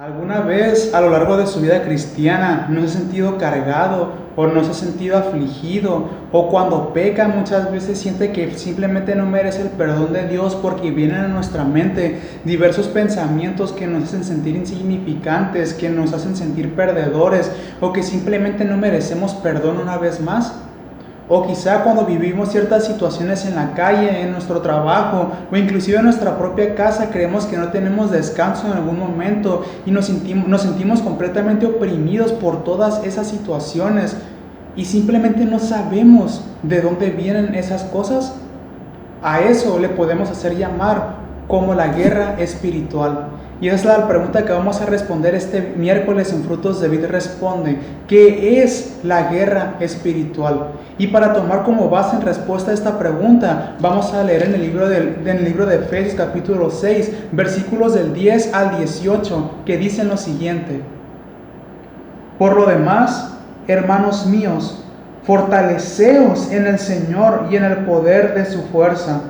¿Alguna vez a lo largo de su vida cristiana no se ha sentido cargado o no se ha sentido afligido o cuando peca muchas veces siente que simplemente no merece el perdón de Dios porque vienen a nuestra mente diversos pensamientos que nos hacen sentir insignificantes, que nos hacen sentir perdedores o que simplemente no merecemos perdón una vez más? O quizá cuando vivimos ciertas situaciones en la calle, en nuestro trabajo o inclusive en nuestra propia casa, creemos que no tenemos descanso en algún momento y nos sentimos completamente oprimidos por todas esas situaciones y simplemente no sabemos de dónde vienen esas cosas. A eso le podemos hacer llamar como la guerra espiritual. Y esa es la pregunta que vamos a responder este miércoles en Frutos de Vida Responde. ¿Qué es la guerra espiritual? Y para tomar como base en respuesta a esta pregunta, vamos a leer en el libro de Efesios capítulo 6, versículos del 10 al 18, que dicen lo siguiente: Por lo demás, hermanos míos, fortaleceos en el Señor y en el poder de su fuerza.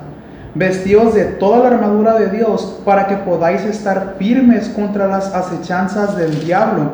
Vestíos de toda la armadura de Dios para que podáis estar firmes contra las acechanzas del diablo,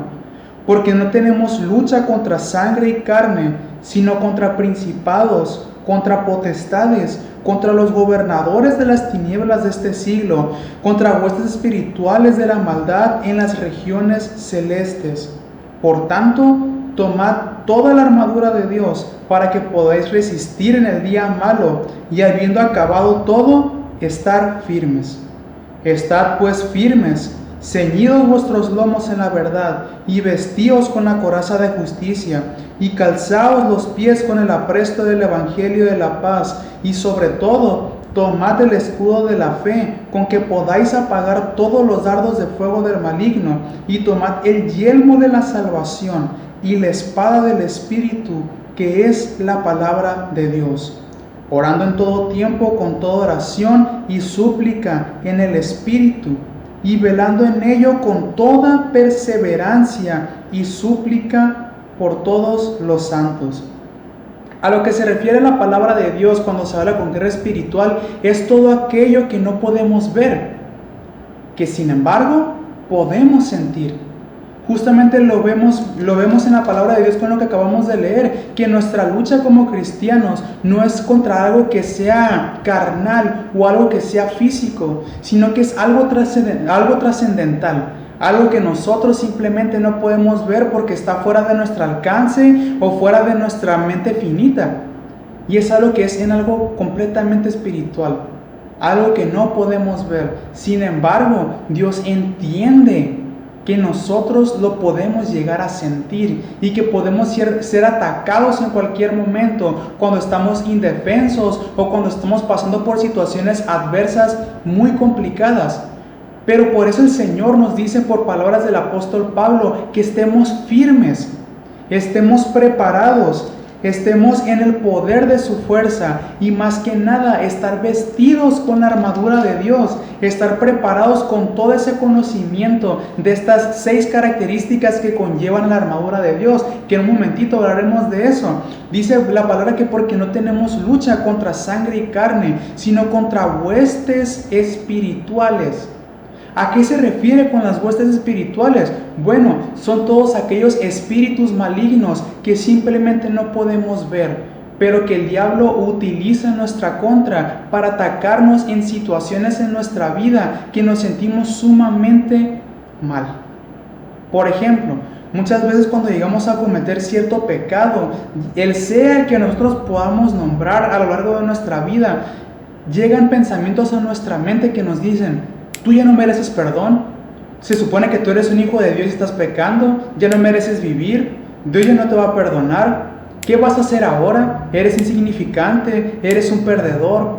porque no tenemos lucha contra sangre y carne, sino contra principados, contra potestades, contra los gobernadores de las tinieblas de este siglo, contra huestes espirituales de la maldad en las regiones celestes. Por tanto, tomad toda la armadura de Dios para que podáis resistir en el día malo y habiendo acabado todo, estar firmes. Estad pues firmes, ceñidos vuestros lomos en la verdad y vestíos con la coraza de justicia y calzaos los pies con el apresto del evangelio de la paz y sobre todo tomad el escudo de la fe, con que podáis apagar todos los dardos de fuego del maligno, y tomad el yelmo de la salvación y la espada del Espíritu, que es la palabra de Dios, orando en todo tiempo con toda oración y súplica en el Espíritu, y velando en ello con toda perseverancia y súplica por todos los santos. A lo que se refiere la palabra de Dios cuando se habla con guerra espiritual es todo aquello que no podemos ver, que sin embargo podemos sentir. Justamente lo vemos en la palabra de Dios con lo que acabamos de leer, que nuestra lucha como cristianos no es contra algo que sea carnal o algo que sea físico, sino que es algo trascendental. Algo que nosotros simplemente no podemos ver porque está fuera de nuestro alcance o fuera de nuestra mente finita. Y es algo que es en algo completamente espiritual, algo que no podemos ver. Sin embargo, Dios entiende que nosotros lo podemos llegar a sentir y que podemos ser atacados en cualquier momento cuando estamos indefensos o cuando estamos pasando por situaciones adversas muy complicadas. Pero por eso el Señor nos dice por palabras del apóstol Pablo que estemos firmes, estemos preparados, estemos en el poder de su fuerza y más que nada estar vestidos con la armadura de Dios, estar preparados con todo ese conocimiento de estas 6 características que conllevan la armadura de Dios, que en un momentito hablaremos de eso. Dice la palabra que porque no tenemos lucha contra sangre y carne, sino contra huestes espirituales. ¿A qué se refiere con las huestes espirituales? Bueno, son todos aquellos espíritus malignos que simplemente no podemos ver, pero que el diablo utiliza en nuestra contra para atacarnos en situaciones en nuestra vida que nos sentimos sumamente mal. Por ejemplo, muchas veces cuando llegamos a cometer cierto pecado, el sea que nosotros podamos nombrar a lo largo de nuestra vida, llegan pensamientos a nuestra mente que nos dicen: tú ya no mereces perdón, se supone que tú eres un hijo de Dios y estás pecando, ya no mereces vivir, Dios ya no te va a perdonar, ¿qué vas a hacer ahora? Eres insignificante, eres un perdedor.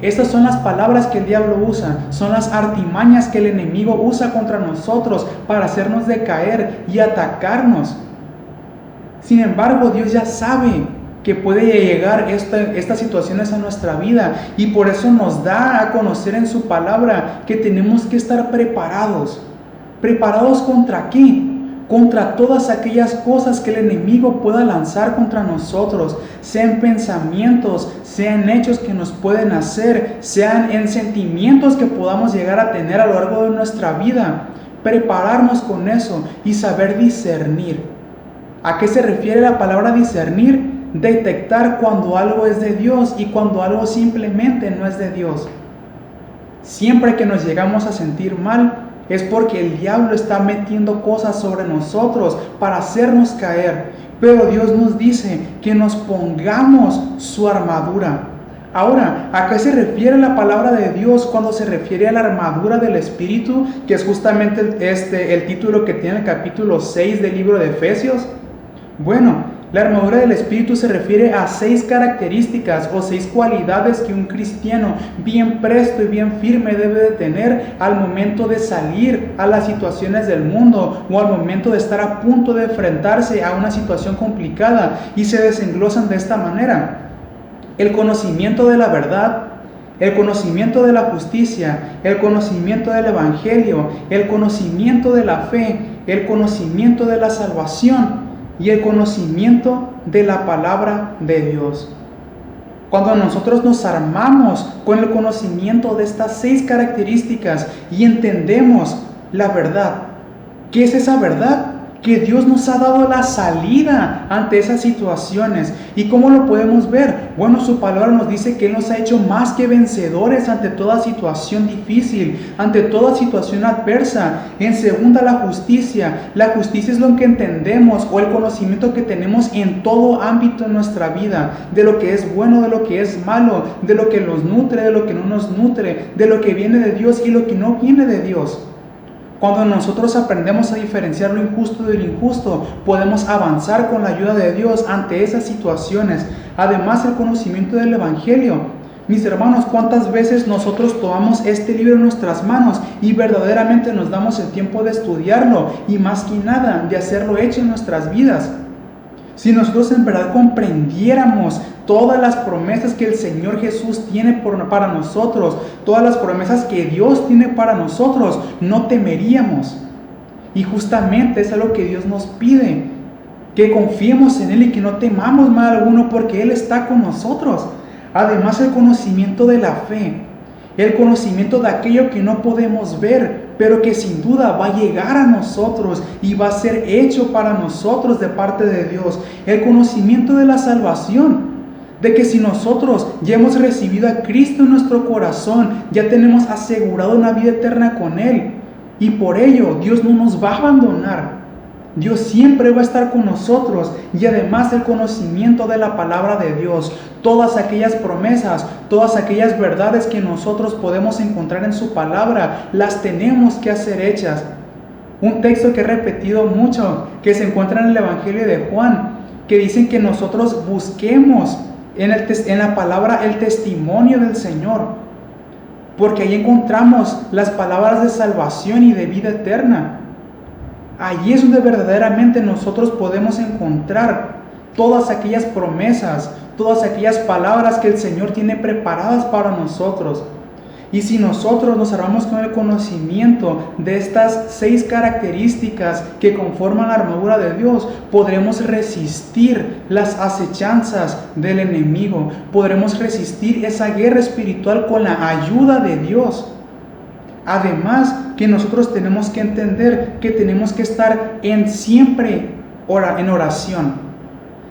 Estas son las palabras que el diablo usa, son las artimañas que el enemigo usa contra nosotros para hacernos decaer y atacarnos. Sin embargo, Dios ya sabe que puede llegar estas situaciones a nuestra vida y por eso nos da a conocer en su palabra que tenemos que estar preparados. ¿Preparados contra qué? Contra todas aquellas cosas que el enemigo pueda lanzar contra nosotros, sean pensamientos, sean hechos que nos pueden hacer, sean en sentimientos que podamos llegar a tener a lo largo de nuestra vida. prepararnos con eso y saber discernir. ¿A qué se refiere la palabra discernir? Detectar cuando algo es de Dios y cuando algo simplemente no es de Dios. Siempre que nos llegamos a sentir mal, es porque el diablo está metiendo cosas sobre nosotros para hacernos caer. Pero Dios nos dice que nos pongamos su armadura. Ahora, ¿a qué se refiere la palabra de Dios cuando se refiere a la armadura del Espíritu? Que es justamente el título que tiene el capítulo 6 del libro de Efesios. Bueno, la armadura del Espíritu se refiere a 6 características o 6 cualidades que un cristiano bien presto y bien firme debe de tener al momento de salir a las situaciones del mundo o al momento de estar a punto de enfrentarse a una situación complicada, y se desenglosan de esta manera: el conocimiento de la verdad, el conocimiento de la justicia, el conocimiento del Evangelio, el conocimiento de la fe, el conocimiento de la salvación y el conocimiento de la palabra de Dios. Cuando nosotros nos armamos con el conocimiento de estas 6 características y entendemos la verdad, ¿qué es esa verdad? Que Dios nos ha dado la salida ante esas situaciones. ¿Y cómo lo podemos ver? Bueno, su palabra nos dice que Él nos ha hecho más que vencedores ante toda situación difícil, ante toda situación adversa. En segunda, la justicia. La justicia es lo que entendemos o el conocimiento que tenemos en todo ámbito de nuestra vida, de lo que es bueno, de lo que es malo, de lo que nos nutre, de lo que no nos nutre, de lo que viene de Dios y lo que no viene de Dios. Cuando nosotros aprendemos a diferenciar lo injusto de lo injusto, podemos avanzar con la ayuda de Dios ante esas situaciones. Además, el conocimiento del Evangelio. Mis hermanos, ¿cuántas veces nosotros tomamos este libro en nuestras manos y verdaderamente nos damos el tiempo de estudiarlo y más que nada de hacerlo hecho en nuestras vidas? Si nosotros en verdad comprendiéramos todas las promesas que el Señor Jesús tiene para nosotros, todas las promesas que Dios tiene para nosotros, no temeríamos. Y justamente es algo que Dios nos pide, que confiemos en Él y que no temamos mal alguno, porque Él está con nosotros. Además, el conocimiento de la fe, el conocimiento de aquello que no podemos ver, pero que sin duda va a llegar a nosotros y va a ser hecho para nosotros de parte de Dios. El conocimiento de la salvación, de que si nosotros ya hemos recibido a Cristo en nuestro corazón, ya tenemos asegurado una vida eterna con Él, y por ello Dios no nos va a abandonar. Dios siempre va a estar con nosotros. Y además el conocimiento de la palabra de Dios, todas aquellas promesas, todas aquellas verdades que nosotros podemos encontrar en su palabra, las tenemos que hacer hechas. Un texto que he repetido mucho, que se encuentra en el Evangelio de Juan, que dicen que nosotros busquemos en la palabra el testimonio del Señor, porque ahí encontramos las palabras de salvación y de vida eterna. Allí es donde verdaderamente nosotros podemos encontrar todas aquellas promesas, todas aquellas palabras que el Señor tiene preparadas para nosotros. Y si nosotros nos armamos con el conocimiento de estas 6 características que conforman la armadura de Dios, podremos resistir las acechanzas del enemigo, podremos resistir esa guerra espiritual con la ayuda de Dios. Además, que nosotros tenemos que entender que tenemos que estar siempre en oración,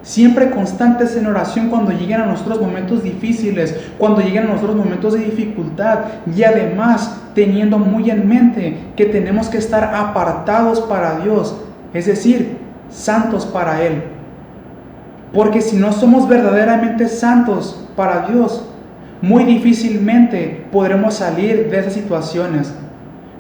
siempre constantes en oración cuando lleguen a nuestros momentos difíciles, cuando lleguen a nuestros momentos de dificultad, y además teniendo muy en mente que tenemos que estar apartados para Dios, es decir, santos para Él. Porque si no somos verdaderamente santos para Dios, muy difícilmente podremos salir de esas situaciones.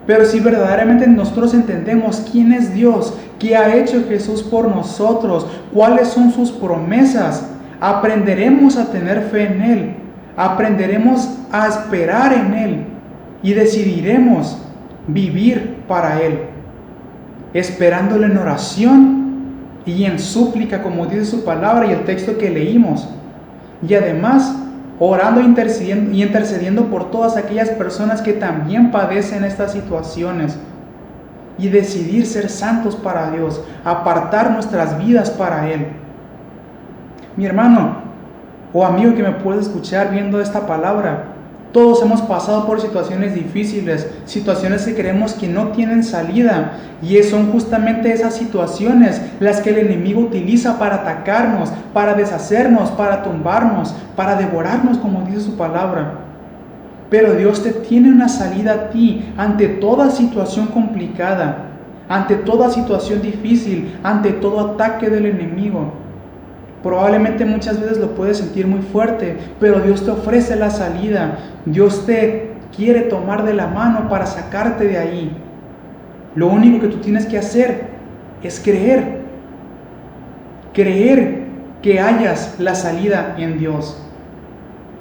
Pero si verdaderamente nosotros entendemos quién es Dios, qué ha hecho Jesús por nosotros, cuáles son sus promesas, aprenderemos a tener fe en Él, aprenderemos a esperar en Él y decidiremos vivir para Él, esperándole en oración y en súplica, como dice su palabra y el texto que leímos, y además orando e intercediendo por todas aquellas personas que también padecen estas situaciones, y decidir ser santos para Dios, apartar nuestras vidas para Él. Mi hermano o amigo que me puede escuchar viendo esta palabra, Todos hemos pasado por situaciones difíciles, situaciones que creemos que no tienen salida, y son justamente esas situaciones las que el enemigo utiliza para atacarnos, para deshacernos, para tumbarnos, para devorarnos, como dice su palabra. Pero Dios te tiene una salida a ti ante toda situación complicada, ante toda situación difícil, ante todo ataque del enemigo. Probablemente muchas veces lo puedes sentir muy fuerte, pero Dios te ofrece la salida. Dios te quiere tomar de la mano para sacarte de ahí. Lo único que tú tienes que hacer es creer. Creer que hayas la salida en Dios.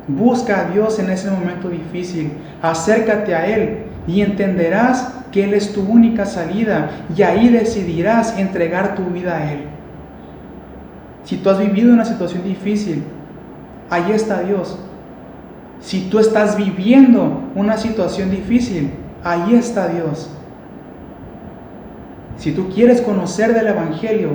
Busca a Dios en ese momento difícil. Acércate a Él y entenderás que Él es tu única salida, y ahí decidirás entregar tu vida a Él. Si tú has vivido una situación difícil, ahí está Dios. Si tú estás viviendo una situación difícil, ahí está Dios. Si tú quieres conocer del Evangelio,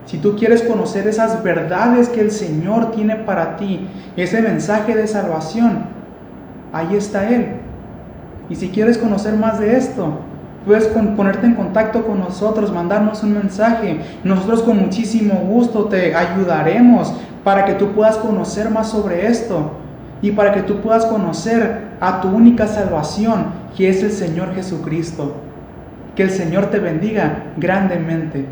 si tú quieres conocer esas verdades que el Señor tiene para ti, ese mensaje de salvación, ahí está Él. Y si quieres conocer más de esto, puedes ponerte en contacto con nosotros, mandarnos un mensaje. Nosotros con muchísimo gusto te ayudaremos para que tú puedas conocer más sobre esto y para que tú puedas conocer a tu única salvación, que es el Señor Jesucristo. Que el Señor te bendiga grandemente.